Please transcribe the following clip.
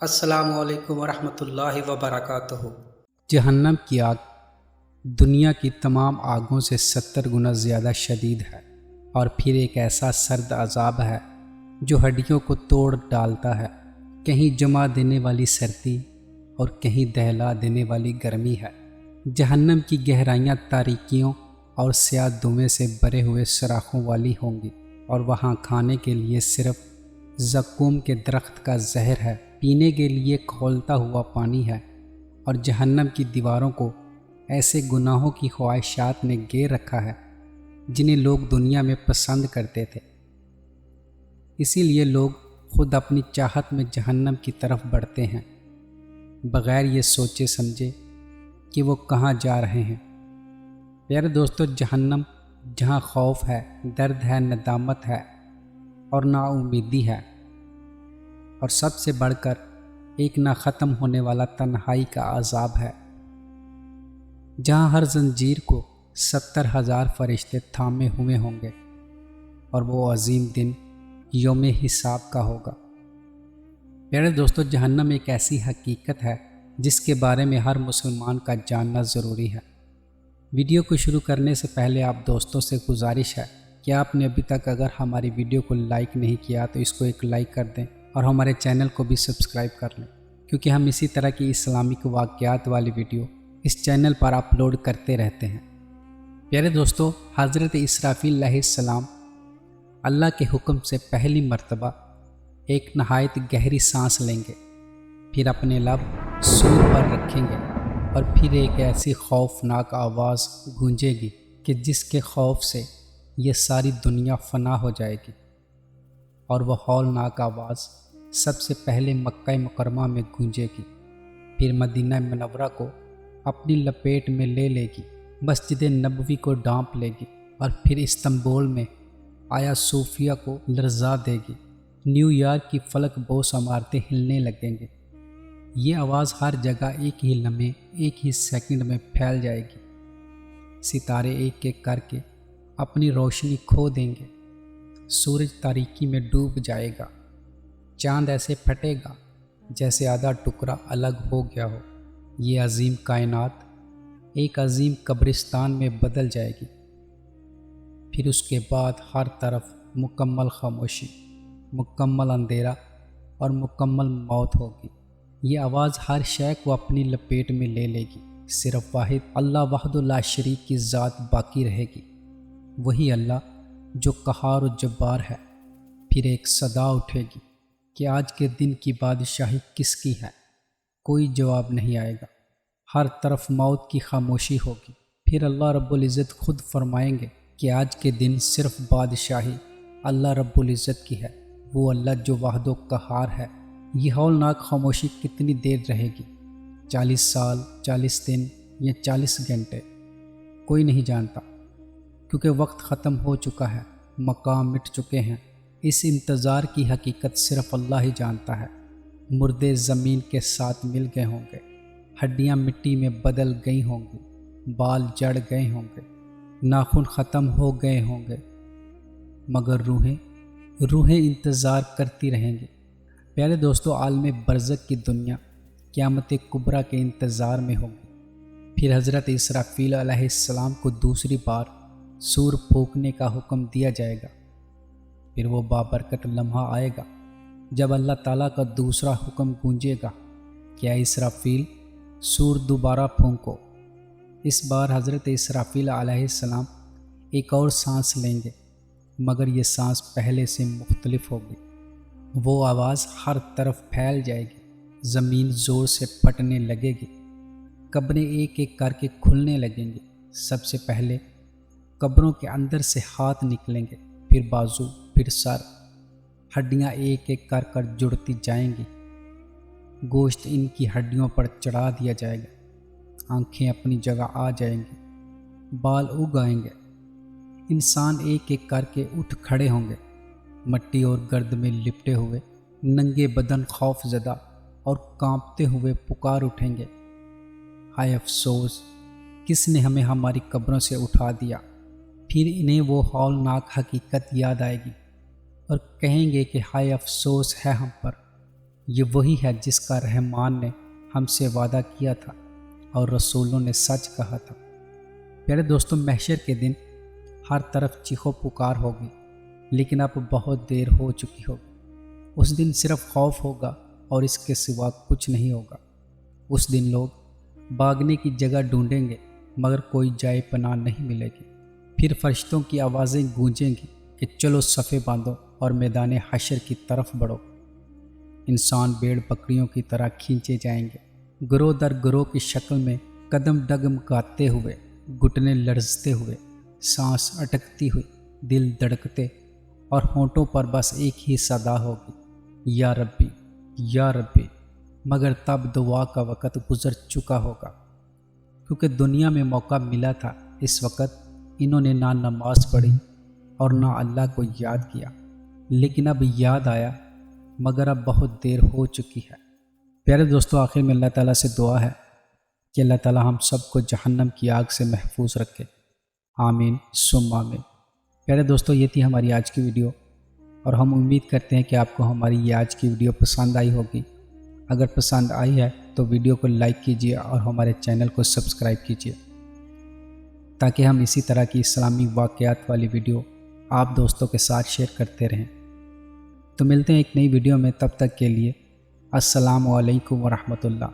السلام علیکم ورحمۃ اللہ وبرکاتہ۔ جہنم کی آگ دنیا کی تمام آگوں سے 70 گنا زیادہ شدید ہے، اور پھر ایک ایسا سرد عذاب ہے جو ہڈیوں کو توڑ ڈالتا ہے۔ کہیں جما دینے والی سردی اور کہیں دہلا دینے والی گرمی ہے۔ جہنم کی گہرائیاں تاریکیوں اور سیاہ دھویں سے بھرے ہوئے سوراخوں والی ہوں گی، اور وہاں کھانے کے لیے صرف زقوم کے درخت کا زہر ہے، پینے کے لیے کھولتا ہوا پانی ہے، اور جہنم کی دیواروں کو ایسے گناہوں کی خواہشات نے گھیر رکھا ہے جنہیں لوگ دنیا میں پسند کرتے تھے۔ اسی لیے لوگ خود اپنی چاہت میں جہنم کی طرف بڑھتے ہیں، بغیر یہ سوچے سمجھے کہ وہ کہاں جا رہے ہیں۔ پیارے دوستو، جہنم جہاں خوف ہے، درد ہے، ندامت ہے اور نا امیدی ہے، اور سب سے بڑھ کر ایک نہ ختم ہونے والا تنہائی کا عذاب ہے، جہاں ہر زنجیر کو 70,000 فرشتے تھامے ہوئے ہوں گے، اور وہ عظیم دن یوم حساب کا ہوگا۔ پیارے دوستو، جہنم ایک ایسی حقیقت ہے جس کے بارے میں ہر مسلمان کا جاننا ضروری ہے۔ ویڈیو کو شروع کرنے سے پہلے آپ دوستوں سے گزارش ہے کہ آپ نے ابھی تک اگر ہماری ویڈیو کو لائک نہیں کیا تو اس کو ایک لائک کر دیں، اور ہمارے چینل کو بھی سبسکرائب کر لیں، کیونکہ ہم اسی طرح کی اسلامک واقعات والی ویڈیو اس چینل پر اپلوڈ کرتے رہتے ہیں۔ پیارے دوستو، حضرت اسرافیل علیہ السلام اللہ کے حکم سے پہلی مرتبہ ایک نہایت گہری سانس لیں گے، پھر اپنے لب سور پر رکھیں گے، اور پھر ایک ایسی خوفناک آواز گونجے گی کہ جس کے خوف سے یہ ساری دنیا فنا ہو جائے گی، اور وہ ہولناک آواز سب سے پہلے مکہ مکرمہ میں گونجے گی، پھر مدینہ منورہ کو اپنی لپیٹ میں لے لے گی، مسجد نبوی کو ڈھانپ لے گی، اور پھر استنبول میں آیا صوفیہ کو لرزا دے گی، نیو یارک کی فلک بوس عمارتیں ہلنے لگیں گے۔ یہ آواز ہر جگہ ایک ہی لمحے، ایک ہی سیکنڈ میں پھیل جائے گی، ستارے ایک ایک کر کے اپنی روشنی کھو دیں گے، سورج تاریکی میں ڈوب جائے گا، چاند ایسے پھٹے گا جیسے آدھا ٹکڑا الگ ہو گیا ہو۔ یہ عظیم کائنات ایک عظیم قبرستان میں بدل جائے گی، پھر اس کے بعد ہر طرف مکمل خاموشی، مکمل اندھیرا اور مکمل موت ہوگی۔ یہ آواز ہر شے کو اپنی لپیٹ میں لے لے گی، صرف واحد اللہ وحدہ لا شریک کی ذات باقی رہے گی، وہی اللہ جو قہار و جبار ہے۔ پھر ایک صدا اٹھے گی کہ آج کے دن کی بادشاہی کس کی ہے؟ کوئی جواب نہیں آئے گا، ہر طرف موت کی خاموشی ہوگی۔ پھر اللہ رب العزت خود فرمائیں گے کہ آج کے دن صرف بادشاہی اللہ رب العزت کی ہے، وہ اللہ جو واحد و قہار ہے۔ یہ ہولناک خاموشی کتنی دیر رہے گی؟ 40 سال، 40 دن یا 40 گھنٹے؟ کوئی نہیں جانتا، کیونکہ وقت ختم ہو چکا ہے، مقام مٹ چکے ہیں۔ اس انتظار کی حقیقت صرف اللہ ہی جانتا ہے۔ مردے زمین کے ساتھ مل گئے ہوں گے، ہڈیاں مٹی میں بدل گئی ہوں گی، بال جڑ گئے ہوں گے، ناخن ختم ہو گئے ہوں گے، مگر روحیں انتظار کرتی رہیں گی۔ پیارے دوستو، عالم برزخ کی دنیا قیامت کبریٰ کے انتظار میں ہوگی۔ پھر حضرت اسرافیل علیہ السلام کو دوسری بار سور پھونکنے کا حکم دیا جائے گا۔ پھر وہ بابرکت لمحہ آئے گا جب اللہ تعالیٰ کا دوسرا حکم گونجے گا کہ اے اسرافیل، سور دوبارہ پھونکو۔ اس بار حضرت اسرافیل علیہ السلام ایک اور سانس لیں گے، مگر یہ سانس پہلے سے مختلف ہوگی۔ وہ آواز ہر طرف پھیل جائے گی، زمین زور سے پھٹنے لگے گی، قبریں ایک ایک کر کے کھلنے لگیں گی۔ سب سے پہلے قبروں کے اندر سے ہاتھ نکلیں گے، پھر بازو، پھر سر، ہڈیاں ایک ایک کر کر جڑتی جائیں گی، گوشت ان کی ہڈیوں پر چڑھا دیا جائے گا، آنکھیں اپنی جگہ آ جائیں گی، بال اگ آئیں گے، انسان ایک ایک کر کے اٹھ کھڑے ہوں گے، مٹی اور گرد میں لپٹے ہوئے ننگے بدن خوف زدہ اور کانپتے ہوئے پکار اٹھیں گے، ہائے افسوس، کس نے ہمیں ہماری قبروں سے اٹھا دیا؟ پھر انہیں وہ ہولناک حقیقت یاد آئے گی اور کہیں گے کہ ہائے افسوس ہے ہم پر، یہ وہی ہے جس کا رحمان نے ہم سے وعدہ کیا تھا اور رسولوں نے سچ کہا تھا۔ پیارے دوستوں، محشر کے دن ہر طرف چیخو پکار ہوگی، لیکن اب بہت دیر ہو چکی ہوگی۔ اس دن صرف خوف ہوگا اور اس کے سوا کچھ نہیں ہوگا۔ اس دن لوگ بھاگنے کی جگہ ڈھونڈیں گے مگر کوئی جائے پناہ نہیں ملے گی۔ پھر فرشتوں کی آوازیں گونجیں گی کہ چلو صفیں باندھو اور میدان حشر کی طرف بڑھو۔ انسان بھیڑ بکریوں کی طرح کھینچے جائیں گے، گروہ در گروہ کی شکل میں، قدم ڈگمگاتے ہوئے، گھٹنے لرزتے ہوئے، سانس اٹکتی ہوئی، دل دھڑکتے، اور ہونٹوں پر بس ایک ہی صدا ہوگی، یا ربی یا ربی۔ مگر تب دعا کا وقت گزر چکا ہوگا، کیونکہ دنیا میں موقع ملا تھا۔ اس وقت انہوں نے نہ نماز پڑھی اور نہ اللہ کو یاد کیا، لیکن اب یاد آیا مگر اب بہت دیر ہو چکی ہے۔ پیارے دوستوں، آخر میں اللہ تعالیٰ سے دعا ہے کہ اللہ تعالیٰ ہم سب کو جہنم کی آگ سے محفوظ رکھے، آمین ثم آمین۔ پیارے دوستوں، یہ تھی ہماری آج کی ویڈیو، اور ہم امید کرتے ہیں کہ آپ کو ہماری یہ آج کی ویڈیو پسند آئی ہوگی۔ اگر پسند آئی ہے تو ویڈیو کو لائک کیجیے اور ہمارے چینل کو سبسکرائب کیجیے، تاکہ ہم اسی طرح کی اسلامی واقعات والی ویڈیو آپ دوستوں کے ساتھ شیئر کرتے رہیں۔ تو ملتے ہیں ایک نئی ویڈیو میں، تب تک کے لیے السلام علیکم ورحمۃ اللہ۔